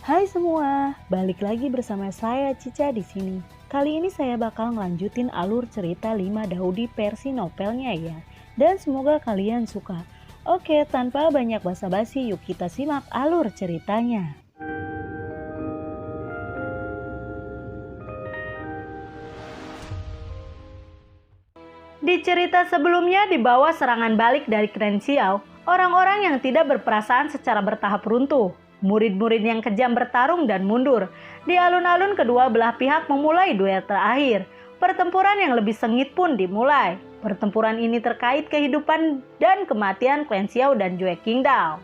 Hai semua, balik lagi bersama saya Cica di sini. Kali ini saya bakal ngelanjutin alur cerita 5 Daudi versi novelnya ya. Dan semoga kalian suka. Oke, tanpa banyak basa-basi, yuk kita simak alur ceritanya. Di cerita sebelumnya, di bawah serangan balik dari Klan Xiao, orang-orang yang tidak berperasaan secara bertahap runtuh. Murid-murid yang kejam bertarung dan mundur. Di alun-alun kedua belah pihak memulai duel terakhir. Pertempuran yang lebih sengit pun dimulai. Pertempuran ini terkait kehidupan dan kematian Klan Xiao dan Jue Qingdao.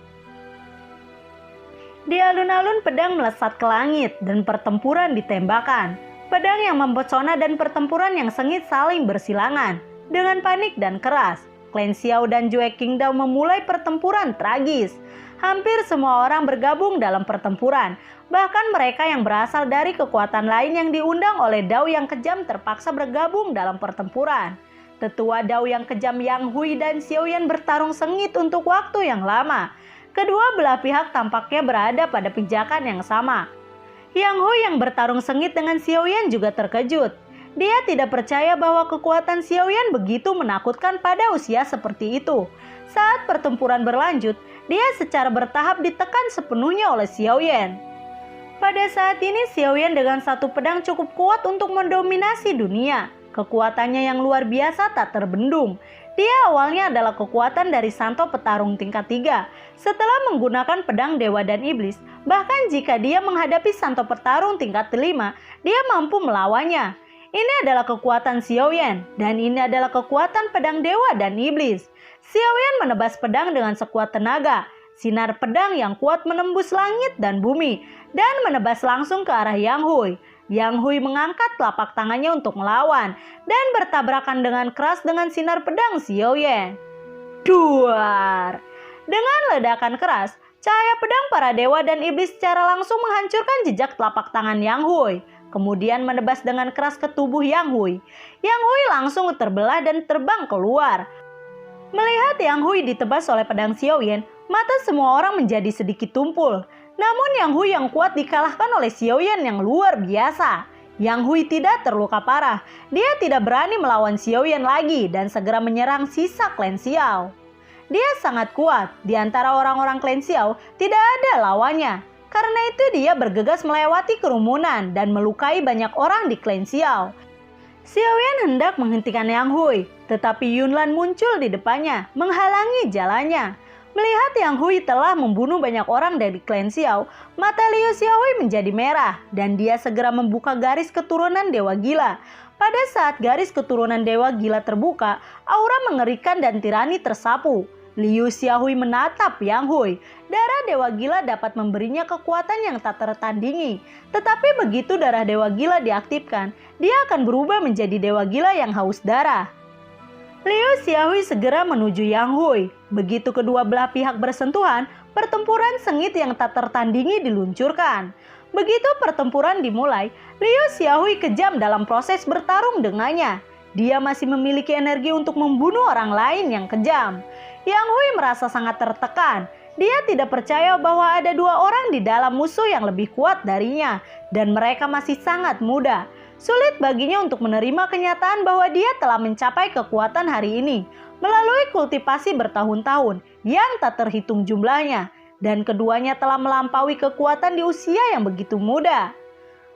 Di alun-alun pedang melesat ke langit dan pertempuran ditembakkan. Pedang yang mempesona dan pertempuran yang sengit saling bersilangan. Dengan panik dan keras, Klan Xiao dan Jue Qingdao memulai pertempuran tragis. Hampir semua orang bergabung dalam pertempuran. Bahkan mereka yang berasal dari kekuatan lain yang diundang oleh Dao yang kejam terpaksa bergabung dalam pertempuran. Tetua Dao yang kejam Yang Hui dan Xiaoyan bertarung sengit untuk waktu yang lama. Kedua belah pihak tampaknya berada pada pijakan yang sama. Yang Hui yang bertarung sengit dengan Xiaoyan juga terkejut. Dia tidak percaya bahwa kekuatan Xiaoyan begitu menakutkan pada usia seperti itu. Saat pertempuran berlanjut, dia secara bertahap ditekan sepenuhnya oleh Xiaoyan. Pada saat ini Xiaoyan dengan satu pedang cukup kuat untuk mendominasi dunia. Kekuatannya yang luar biasa tak terbendung. Dia awalnya adalah kekuatan dari Santo Petarung tingkat 3. Setelah menggunakan pedang Dewa dan Iblis, bahkan jika dia menghadapi Santo Petarung tingkat 5, dia mampu melawannya. Ini adalah kekuatan Xiaoyan, dan ini adalah kekuatan pedang Dewa dan Iblis. Xiaoyan menebas pedang dengan sekuat tenaga. Sinar pedang yang kuat menembus langit dan bumi, dan menebas langsung ke arah Yang Hui. Yang Hui mengangkat telapak tangannya untuk melawan, dan bertabrakan dengan keras dengan sinar pedang Xiaoyan. Duar! Dengan ledakan keras, cahaya pedang para dewa dan iblis secara langsung menghancurkan jejak telapak tangan Yang Hui. Kemudian menebas dengan keras ke tubuh Yang Hui. Yang Hui langsung terbelah dan terbang keluar. Melihat Yang Hui ditebas oleh pedang Xiaoyan, mata semua orang menjadi sedikit tumpul. Namun Yang Hui yang kuat dikalahkan oleh Xiaoyan yang luar biasa. Yang Hui tidak terluka parah. Dia tidak berani melawan Xiaoyan lagi dan segera menyerang sisa Klan Xiao. Dia sangat kuat. Di antara orang-orang Klan Xiao tidak ada lawannya. Karena itu dia bergegas melewati kerumunan dan melukai banyak orang di Klan Xiao. Xiaoyan hendak menghentikan Yang Hui, tetapi Yunlan muncul di depannya, menghalangi jalannya. Melihat Yang Hui telah membunuh banyak orang dari Klan Xiao, mata Liu Xiaohui menjadi merah dan dia segera membuka garis keturunan Dewa Gila. Pada saat garis keturunan Dewa Gila terbuka, aura mengerikan dan tirani tersapu. Liu Xiaohui menatap Yang Hui. Darah Dewa Gila dapat memberinya kekuatan yang tak tertandingi. Tetapi begitu darah Dewa Gila diaktifkan, dia akan berubah menjadi Dewa Gila yang haus darah. Liu Xiaohui segera menuju Yang Hui. Begitu kedua belah pihak bersentuhan, pertempuran sengit yang tak tertandingi diluncurkan. Begitu pertempuran dimulai, Liu Xiaohui kejam dalam proses bertarung dengannya. Dia masih memiliki energi untuk membunuh orang lain yang kejam. Yang Hui merasa sangat tertekan. Dia tidak percaya bahwa ada dua orang di dalam musuh yang lebih kuat darinya, dan mereka masih sangat muda. Sulit baginya untuk menerima kenyataan bahwa dia telah mencapai kekuatan hari ini melalui kultivasi bertahun-tahun yang tak terhitung jumlahnya, dan keduanya telah melampaui kekuatan di usia yang begitu muda.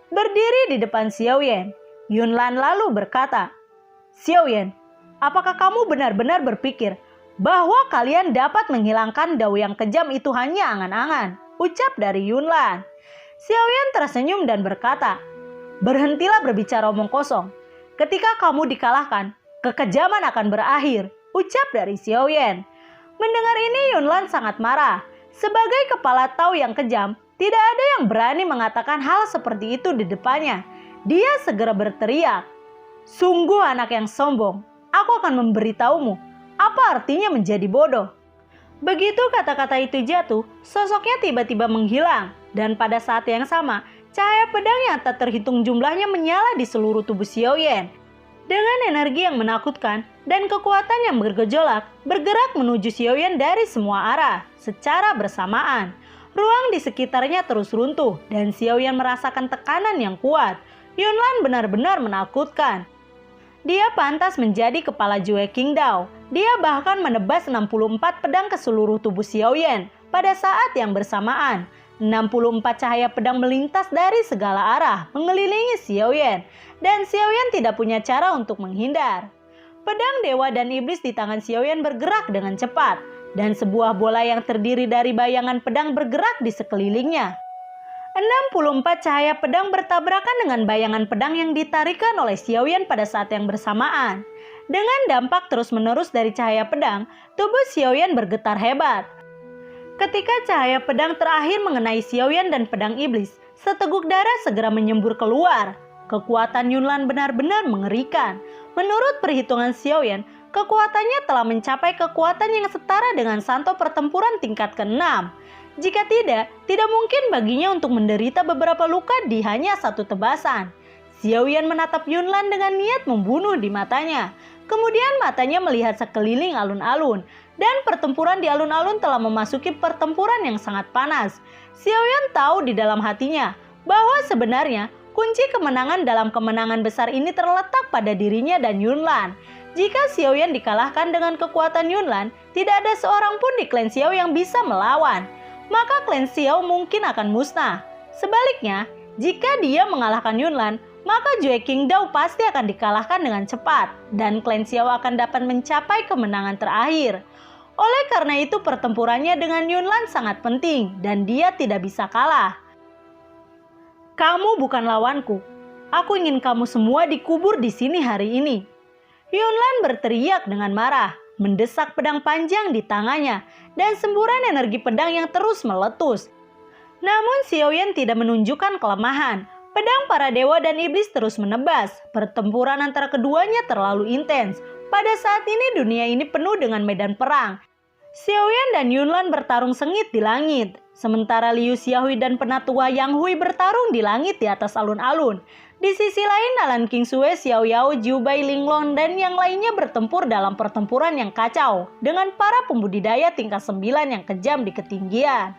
Berdiri di depan Xiaoyan, Yunlan lalu berkata, "Xiaoyan, apakah kamu benar-benar berpikir bahwa kalian dapat menghilangkan Dao yang kejam itu hanya angan-angan?" Ucap dari Yunlan. Xiaoyan tersenyum dan berkata, "Berhentilah berbicara omong kosong. Ketika kamu dikalahkan, kekejaman akan berakhir." Ucap dari Xiaoyan. Mendengar ini Yunlan sangat marah. Sebagai kepala Tao yang kejam, tidak ada yang berani mengatakan hal seperti itu di depannya. Dia segera berteriak, "Sungguh anak yang sombong. Aku akan memberitahumu apa artinya menjadi bodoh." Begitu kata-kata itu jatuh, sosoknya tiba-tiba menghilang. Dan pada saat yang sama, cahaya pedang yang tak terhitung jumlahnya menyala di seluruh tubuh Xiaoyan. Dengan energi yang menakutkan dan kekuatan yang bergejolak, bergerak menuju Xiaoyan dari semua arah secara bersamaan. Ruang di sekitarnya terus runtuh dan Xiaoyan merasakan tekanan yang kuat. Yunlan benar-benar menakutkan. Dia pantas menjadi kepala Jue Qingdao. Dia bahkan menebas 64 pedang ke seluruh tubuh Xiaoyan pada saat yang bersamaan. 64 cahaya pedang melintas dari segala arah mengelilingi Xiaoyan dan Xiaoyan tidak punya cara untuk menghindar. Pedang dewa dan iblis di tangan Xiaoyan bergerak dengan cepat dan sebuah bola yang terdiri dari bayangan pedang bergerak di sekelilingnya. 64 cahaya pedang bertabrakan dengan bayangan pedang yang ditarikan oleh Xiaoyan pada saat yang bersamaan. Dengan dampak terus-menerus dari cahaya pedang, tubuh Xiaoyan bergetar hebat. Ketika cahaya pedang terakhir mengenai Xiaoyan dan pedang iblis, seteguk darah segera menyembur keluar. Kekuatan Yunlan benar-benar mengerikan. Menurut perhitungan Xiaoyan, kekuatannya telah mencapai kekuatan yang setara dengan Santo pertempuran tingkat ke-6. Jika tidak mungkin baginya untuk menderita beberapa luka di hanya satu tebasan. Xiaoyan menatap Yunlan dengan niat membunuh di matanya. Kemudian matanya melihat sekeliling alun-alun. Dan pertempuran di alun-alun telah memasuki pertempuran yang sangat panas. Xiaoyan tahu di dalam hatinya bahwa sebenarnya kunci kemenangan dalam kemenangan besar ini terletak pada dirinya dan Yunlan. Jika Xiaoyan dikalahkan dengan kekuatan Yunlan, tidak ada seorang pun di klan Xiao yang bisa melawan. Maka klan Xiao mungkin akan musnah. Sebaliknya, jika dia mengalahkan Yunlan, maka Jue Qingdao pasti akan dikalahkan dengan cepat dan klan Xiao akan dapat mencapai kemenangan terakhir. Oleh karena itu pertempurannya dengan Yunlan sangat penting dan dia tidak bisa kalah. Kamu bukan lawanku. Aku ingin kamu semua dikubur di sini hari ini. Yunlan berteriak dengan marah, mendesak pedang panjang di tangannya dan semburan energi pedang yang terus meletus. Namun Xiaoyan tidak menunjukkan kelemahan. Pedang para dewa dan iblis terus menebas. Pertempuran antara keduanya terlalu intens. Pada saat ini dunia ini penuh dengan medan perang. Xiaoyan dan Yunlan bertarung sengit di langit. Sementara Liu Xiaohui dan penatua Yang Hui bertarung di langit di atas alun-alun. Di sisi lain, Alan Kingsue, Xiao Yao, Jiu Bai, Linglong, dan yang lainnya bertempur dalam pertempuran yang kacau dengan para pembudidaya tingkat 9 yang kejam di ketinggian.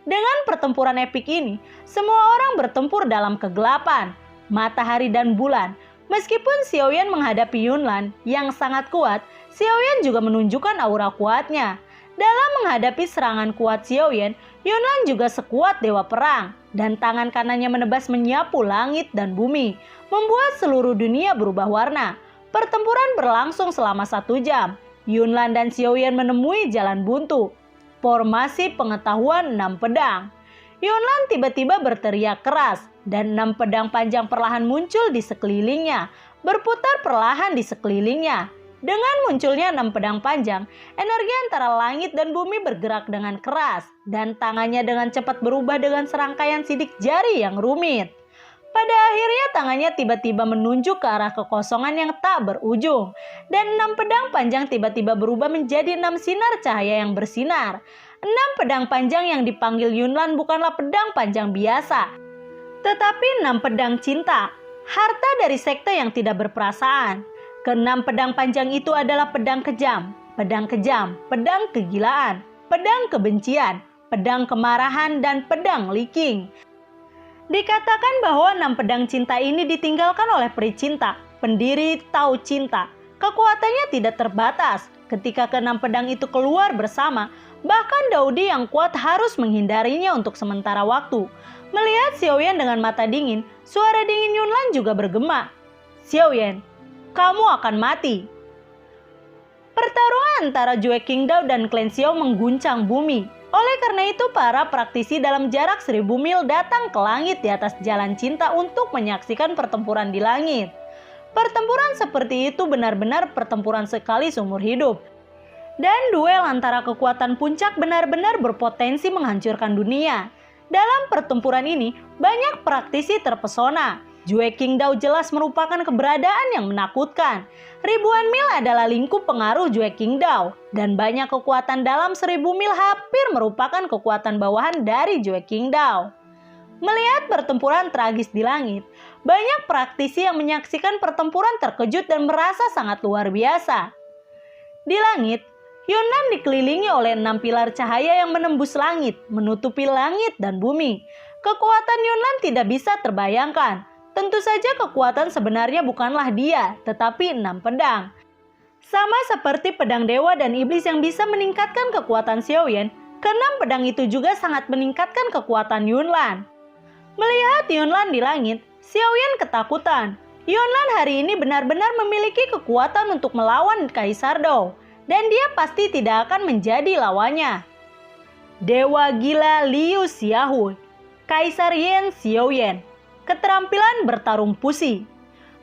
Dengan pertempuran epik ini, semua orang bertempur dalam kegelapan, matahari dan bulan. Meskipun Xiaoyan menghadapi Yunlan yang sangat kuat, Xiaoyan juga menunjukkan aura kuatnya. Dalam menghadapi serangan kuat Xiaoyan, Yunlan juga sekuat dewa perang, dan tangan kanannya menebas menyapu langit dan bumi, membuat seluruh dunia berubah warna. Pertempuran berlangsung selama 1 jam. Yunlan dan Xiaoyan menemui jalan buntu. Formasi pengetahuan 6 pedang. Yunlan tiba-tiba berteriak keras dan 6 pedang panjang perlahan muncul di sekelilingnya, berputar perlahan di sekelilingnya. Dengan munculnya 6 pedang panjang, energi antara langit dan bumi bergerak dengan keras dan tangannya dengan cepat berubah dengan serangkaian sidik jari yang rumit. Pada akhirnya tangannya tiba-tiba menunjuk ke arah kekosongan yang tak berujung. Dan 6 pedang panjang tiba-tiba berubah menjadi 6 sinar cahaya yang bersinar. 6 pedang panjang yang dipanggil Yunlan bukanlah pedang panjang biasa, tetapi 6 pedang cinta, harta dari sekte yang tidak berperasaan. Ke-6 pedang panjang itu adalah pedang kejam, pedang kegilaan, pedang kebencian, pedang kemarahan, dan pedang liking. Dikatakan bahwa 6 pedang cinta ini ditinggalkan oleh peri cinta, pendiri Tao Cinta. Kekuatannya tidak terbatas. Ketika ke-6 pedang itu keluar bersama, bahkan Daudi yang kuat harus menghindarinya untuk sementara waktu. Melihat Xiaoyan dengan mata dingin, suara dingin Yunlan juga bergema. Xiaoyan, kamu akan mati. Pertarungan antara Jue Qingdao dan klan Xiao mengguncang bumi. Oleh karena itu, para praktisi dalam jarak 1000 mil datang ke langit di atas jalan cinta untuk menyaksikan pertempuran di langit. Pertempuran seperti itu benar-benar pertempuran sekali seumur hidup. Dan duel antara kekuatan puncak benar-benar berpotensi menghancurkan dunia. Dalam pertempuran ini, banyak praktisi terpesona. Jue Qingdao jelas merupakan keberadaan yang menakutkan. Ribuan mil adalah lingkup pengaruh Jue Qingdao, dan banyak kekuatan dalam 1000 mil hampir merupakan kekuatan bawahan dari Jue Qingdao. Melihat pertempuran tragis di langit, banyak praktisi yang menyaksikan pertempuran terkejut dan merasa sangat luar biasa. Di langit, Yunnan dikelilingi oleh 6 pilar cahaya yang menembus langit, menutupi langit dan bumi. Kekuatan Yunnan tidak bisa terbayangkan. Tentu saja kekuatan sebenarnya bukanlah dia, tetapi 6 pedang. Sama seperti pedang dewa dan iblis yang bisa meningkatkan kekuatan Xiaoyan, ke-6 pedang itu juga sangat meningkatkan kekuatan Yunnan. Melihat Yunnan di langit, Xiaoyan ketakutan. Yunnan hari ini benar-benar memiliki kekuatan untuk melawan Kaisar Dou, dan dia pasti tidak akan menjadi lawannya. Dewa Gila Liu Xiaohui, Kaisar Yan Xiaoyan, keterampilan bertarung pusi.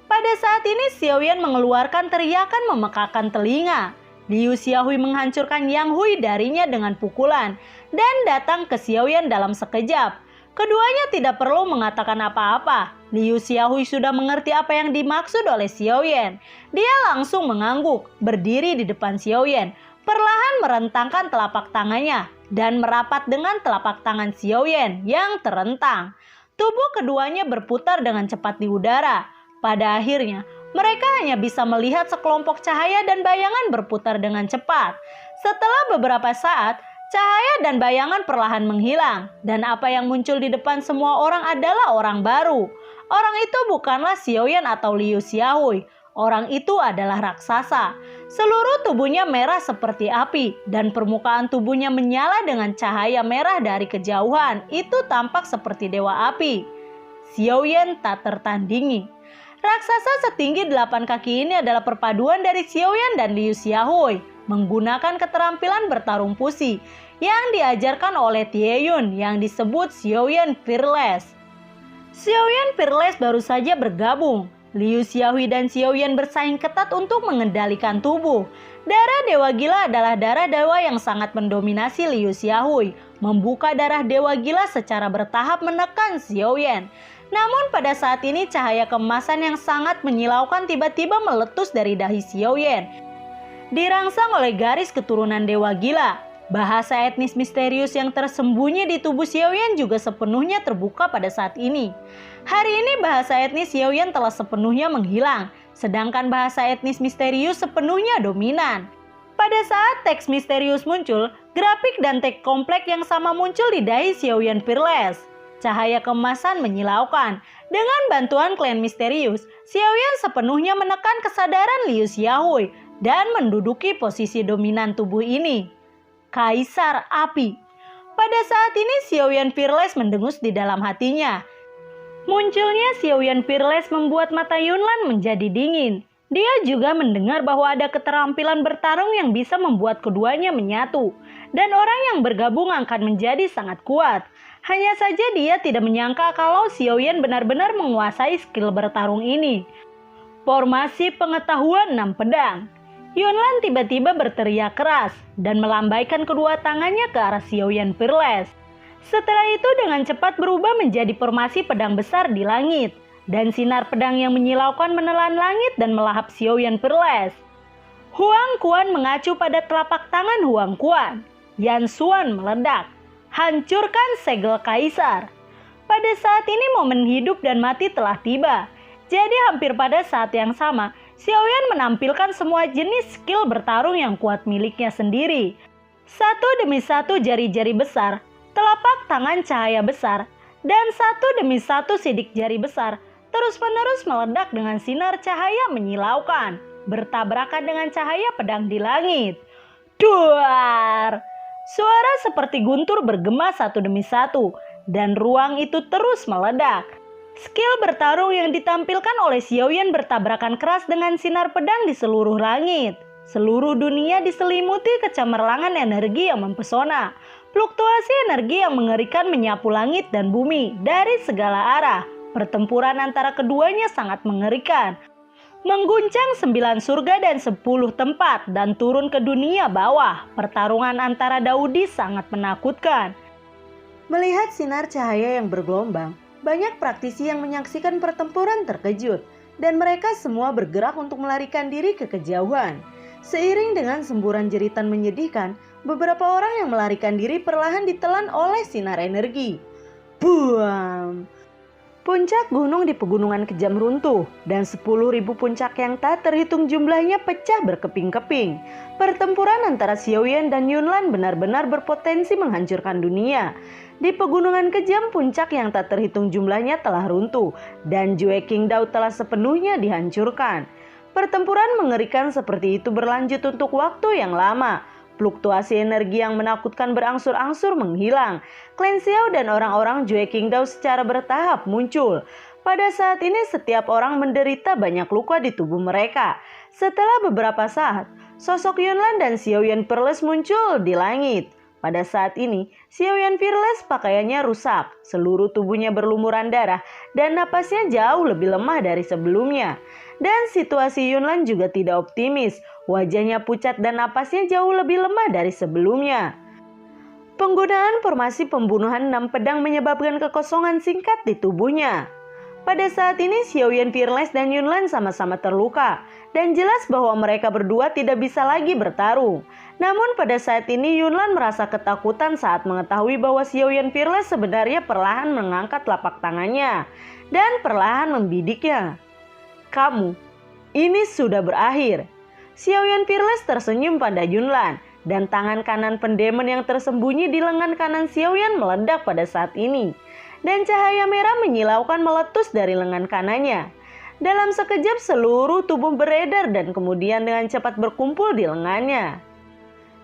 Pada saat ini Xiaoyan mengeluarkan teriakan memekakan telinga. Liu Xiaohui menghancurkan Yang Hui darinya dengan pukulan dan datang ke Xiaoyan dalam sekejap. Keduanya tidak perlu mengatakan apa-apa. Liu Xiaohui sudah mengerti apa yang dimaksud oleh Xiaoyan. Dia langsung mengangguk, berdiri di depan Xiaoyan, perlahan merentangkan telapak tangannya dan merapat dengan telapak tangan Xiaoyan yang terentang. Tubuh keduanya berputar dengan cepat di udara. Pada akhirnya, mereka hanya bisa melihat sekelompok cahaya dan bayangan berputar dengan cepat. Setelah beberapa saat, cahaya dan bayangan perlahan menghilang, dan apa yang muncul di depan semua orang adalah orang baru. Orang itu bukanlah Xiaoyan atau Liu Xiaohui. Orang itu adalah raksasa. Seluruh tubuhnya merah seperti api, dan permukaan tubuhnya menyala dengan cahaya merah dari kejauhan. Itu tampak seperti dewa api. Xiaoyan tak tertandingi. Raksasa setinggi 8 kaki ini adalah perpaduan dari Xiaoyan dan Liu Xiaohui, menggunakan keterampilan bertarung pusi yang diajarkan oleh Tieyun yang disebut Xiaoyan Fearless. Xiaoyan Fearless baru saja bergabung. Liu Xiaohui dan Xiaoyan bersaing ketat untuk mengendalikan tubuh. Darah Dewa Gila adalah darah dewa yang sangat mendominasi Liu Xiaohui, membuka darah Dewa Gila secara bertahap menekan Xiaoyan. Namun pada saat ini cahaya keemasan yang sangat menyilaukan tiba-tiba meletus dari dahi Xiaoyan, dirangsang oleh garis keturunan Dewa Gila. Bahasa etnis misterius yang tersembunyi di tubuh Xiaoyan juga sepenuhnya terbuka pada saat ini. Hari ini bahasa etnis Xiaoyan telah sepenuhnya menghilang, sedangkan bahasa etnis misterius sepenuhnya dominan. Pada saat teks misterius muncul, grafik dan teks kompleks yang sama muncul di dahi Xiaoyan Fearless. Cahaya keemasan menyilaukan. Dengan bantuan klan misterius, Xiaoyan sepenuhnya menekan kesadaran Liu Xiaohui dan menduduki posisi dominan tubuh ini. Kaisar Api. Pada saat ini Xiaoyan Fearless mendengus di dalam hatinya. Munculnya Xiaoyan Fearless membuat mata Yunnan menjadi dingin. Dia juga mendengar bahwa ada keterampilan bertarung yang bisa membuat keduanya menyatu. Dan orang yang bergabung akan menjadi sangat kuat. Hanya saja dia tidak menyangka kalau Xiaoyan benar-benar menguasai skill bertarung ini. Formasi pengetahuan 6 pedang. Yunnan tiba-tiba berteriak keras dan melambaikan kedua tangannya ke arah Xiaoyan Fearless. Setelah itu dengan cepat berubah menjadi formasi pedang besar di langit. Dan sinar pedang yang menyilaukan menelan langit dan melahap Xiaoyan Fearless. Huang Quan mengacu pada telapak tangan Huang Quan. Yan Xuan meledak. Hancurkan segel kaisar. Pada saat ini momen hidup dan mati telah tiba. Jadi hampir pada saat yang sama, Xiaoyan menampilkan semua jenis skill bertarung yang kuat miliknya sendiri. Satu demi satu jari-jari besar, telapak tangan cahaya besar, dan satu demi satu sidik jari besar terus-menerus meledak dengan sinar cahaya menyilaukan, bertabrakan dengan cahaya pedang di langit. Duar! Suara seperti guntur bergema satu demi satu, dan ruang itu terus meledak. Skill bertarung yang ditampilkan oleh Xiaoyan bertabrakan keras dengan sinar pedang di seluruh langit. Seluruh dunia diselimuti kecemerlangan energi yang mempesona. Fluktuasi energi yang mengerikan menyapu langit dan bumi dari segala arah. Pertempuran antara keduanya sangat mengerikan. Mengguncang 9 surga dan 10 tempat dan turun ke dunia bawah. Pertarungan antara Daudi sangat menakutkan. Melihat sinar cahaya yang bergelombang, banyak praktisi yang menyaksikan pertempuran terkejut. Dan mereka semua bergerak untuk melarikan diri ke kejauhan. Seiring dengan semburan jeritan menyedihkan, beberapa orang yang melarikan diri perlahan ditelan oleh sinar energi. Buam! Puncak gunung di pegunungan kejam runtuh dan 10.000 puncak yang tak terhitung jumlahnya pecah berkeping-keping. Pertempuran antara Xiaoyan dan Yunlan benar-benar berpotensi menghancurkan dunia. Di pegunungan kejam, puncak yang tak terhitung jumlahnya telah runtuh dan Jue Qingdao telah sepenuhnya dihancurkan. Pertempuran mengerikan seperti itu berlanjut untuk waktu yang lama. Fluktuasi energi yang menakutkan berangsur-angsur menghilang. Klan Xiao dan orang-orang Jue Qingdao secara bertahap muncul. Pada saat ini setiap orang menderita banyak luka di tubuh mereka. Setelah beberapa saat, sosok Yunlan dan Xiaoyan Fearless muncul di langit. Pada saat ini, Xiaoyan Fearless pakaiannya rusak, seluruh tubuhnya berlumuran darah, dan napasnya jauh lebih lemah dari sebelumnya. Dan situasi Yunlan juga tidak optimis, wajahnya pucat dan napasnya jauh lebih lemah dari sebelumnya. Penggunaan formasi pembunuhan 6 pedang menyebabkan kekosongan singkat di tubuhnya. Pada saat ini Xiaoyan Fearless dan Yunlan sama-sama terluka, dan jelas bahwa mereka berdua tidak bisa lagi bertarung. Namun pada saat ini Yunlan merasa ketakutan saat mengetahui bahwa Xiaoyan Fearless sebenarnya perlahan mengangkat telapak tangannya dan perlahan membidiknya. "Kamu, ini sudah berakhir." Xiaoyan Fearless tersenyum pada Yunlan, dan tangan kanan pendemon yang tersembunyi di lengan kanan Xiaoyan meledak pada saat ini. Dan cahaya merah menyilaukan meletus dari lengan kanannya. Dalam sekejap seluruh tubuh beredar dan kemudian dengan cepat berkumpul di lengannya.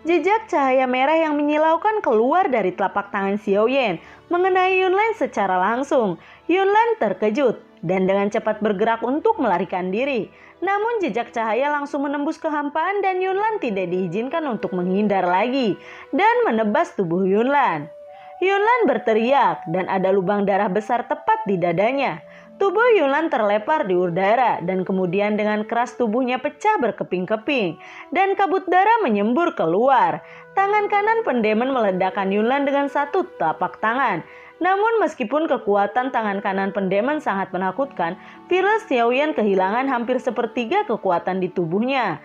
Jejak cahaya merah yang menyilaukan keluar dari telapak tangan Xiaoyan mengenai Yunlan secara langsung. Yunlan terkejut dan dengan cepat bergerak untuk melarikan diri. Namun jejak cahaya langsung menembus kehampaan dan Yunlan tidak diizinkan untuk menghindar lagi dan menebas tubuh Yunlan. Yunlan berteriak dan ada lubang darah besar tepat di dadanya. Tubuh Yunlan terlepar di udara dan kemudian dengan keras tubuhnya pecah berkeping-keping dan kabut darah menyembur keluar. Tangan kanan pendemon meledakkan Yunlan dengan satu telapak tangan. Namun meskipun kekuatan tangan kanan pendemon sangat menakutkan, Fearless Xiaoyan kehilangan hampir sepertiga kekuatan di tubuhnya.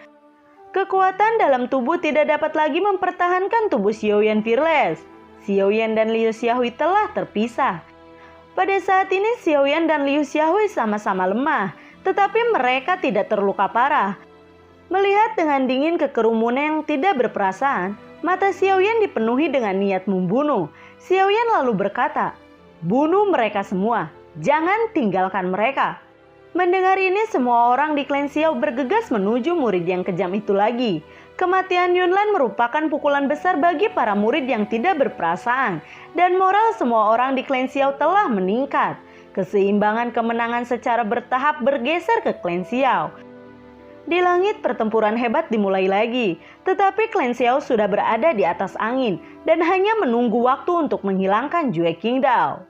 Kekuatan dalam tubuh tidak dapat lagi mempertahankan tubuh Xiaoyan Fearless. Xiaoyan dan Liu Xiaohui telah terpisah. Pada saat ini Xiaoyan dan Liu Xiaohui sama-sama lemah, tetapi mereka tidak terluka parah. Melihat dengan dingin kekerumunan yang tidak berperasaan, mata Xiaoyan dipenuhi dengan niat membunuh. Xiaoyan lalu berkata, "Bunuh mereka semua, jangan tinggalkan mereka." Mendengar ini semua orang di klan Xiao bergegas menuju murid yang kejam itu lagi. Kematian Yunlan merupakan pukulan besar bagi para murid yang tidak berperasaan, dan moral semua orang di klan Xiao telah meningkat. Keseimbangan kemenangan secara bertahap bergeser ke klan Xiao. Di langit pertempuran hebat dimulai lagi, tetapi klan Xiao sudah berada di atas angin dan hanya menunggu waktu untuk menghilangkan Jue Qingdao.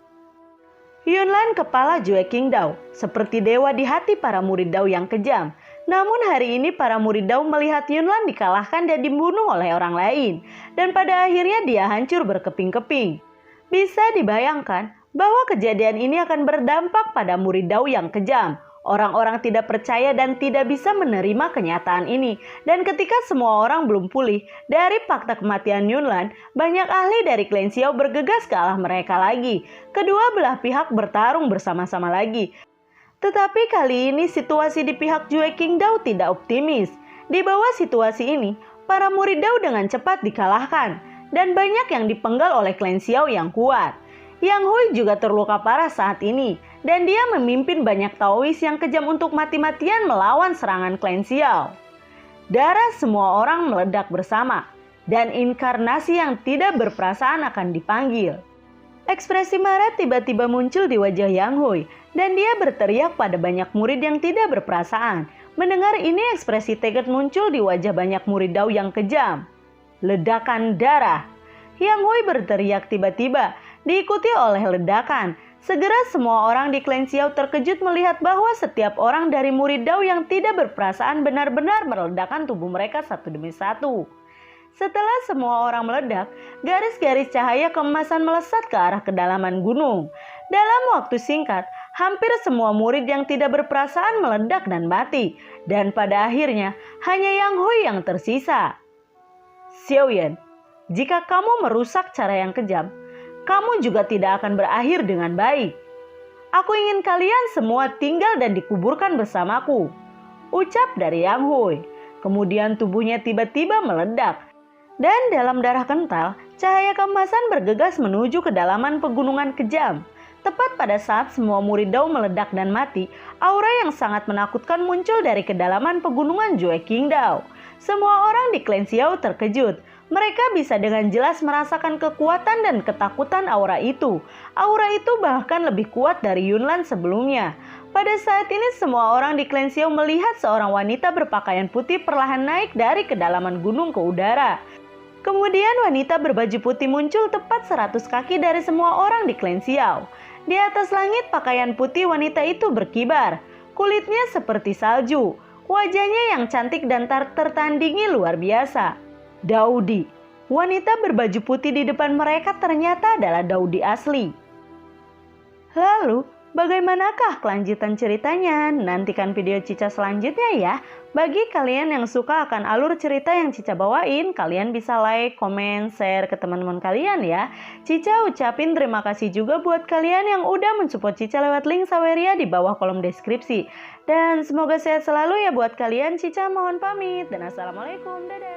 Yunlan kepala Jue Qingdao seperti dewa di hati para murid Dao yang kejam. Namun hari ini para murid Dao melihat Yunlan dikalahkan dan dibunuh oleh orang lain. Dan pada akhirnya dia hancur berkeping-keping. Bisa dibayangkan bahwa kejadian ini akan berdampak pada murid Dao yang kejam. Orang-orang tidak percaya dan tidak bisa menerima kenyataan ini. Dan ketika semua orang belum pulih dari fakta kematian Yunlan, banyak ahli dari klan Xiao bergegas ke arah mereka lagi. Kedua belah pihak bertarung bersama-sama lagi. Tetapi kali ini situasi di pihak Jue Qingdao tidak optimis. Di bawah situasi ini, para murid Dao dengan cepat dikalahkan. Dan banyak yang dipenggal oleh klan Xiao yang kuat. Yang Hui juga terluka parah saat ini. Dan dia memimpin banyak Taois yang kejam untuk mati-matian melawan serangan klan Xiao. Darah semua orang meledak bersama. Dan inkarnasi yang tidak berperasaan akan dipanggil. Ekspresi marah tiba-tiba muncul di wajah Yang Hui. Dan dia berteriak pada banyak murid yang tidak berperasaan. Mendengar ini ekspresi tegar muncul di wajah banyak murid Dao yang kejam. Ledakan darah. Yang Hui berteriak tiba-tiba, diikuti oleh ledakan. Segera semua orang di klan Xiao terkejut melihat bahwa setiap orang dari murid Dao yang tidak berperasaan benar-benar meledakkan tubuh mereka satu demi satu. Setelah semua orang meledak, garis-garis cahaya keemasan melesat ke arah kedalaman gunung. Dalam waktu singkat, hampir semua murid yang tidak berperasaan meledak dan mati. Dan pada akhirnya, hanya Yang Hui yang tersisa. "Xiaoyan, jika kamu merusak cara yang kejam, kamu juga tidak akan berakhir dengan baik." Aku ingin kalian semua tinggal dan dikuburkan bersamaku, ucap dari Yang Hui. Kemudian tubuhnya tiba-tiba meledak. Dan dalam darah kental, cahaya keemasan bergegas menuju kedalaman pegunungan kejam. Tepat pada saat semua murid Dao meledak dan mati, aura yang sangat menakutkan muncul dari kedalaman pegunungan Jue Qingdao. Semua orang di klan Xiao terkejut. Mereka bisa dengan jelas merasakan kekuatan dan ketakutan aura itu. Aura itu bahkan lebih kuat dari Yunlan sebelumnya. Pada saat ini semua orang di klan Xiao melihat seorang wanita berpakaian putih perlahan naik dari kedalaman gunung ke udara. Kemudian wanita berbaju putih muncul tepat 100 kaki dari semua orang di klan Xiao. Di atas langit pakaian putih wanita itu berkibar. Kulitnya seperti salju. Wajahnya yang cantik dan tertandingi luar biasa. Daudi. Wanita berbaju putih di depan mereka ternyata adalah Daudi asli. Lalu, bagaimanakah kelanjutan ceritanya? Nantikan video Cica selanjutnya ya. Bagi kalian yang suka akan alur cerita yang Cica bawain, kalian bisa like, komen, share ke teman-teman kalian ya. Cica ucapin terima kasih juga buat kalian yang udah mensupport Cica lewat link Saweria di bawah kolom deskripsi. Dan semoga sehat selalu ya buat kalian. Cica mohon pamit dan assalamualaikum. Dadah.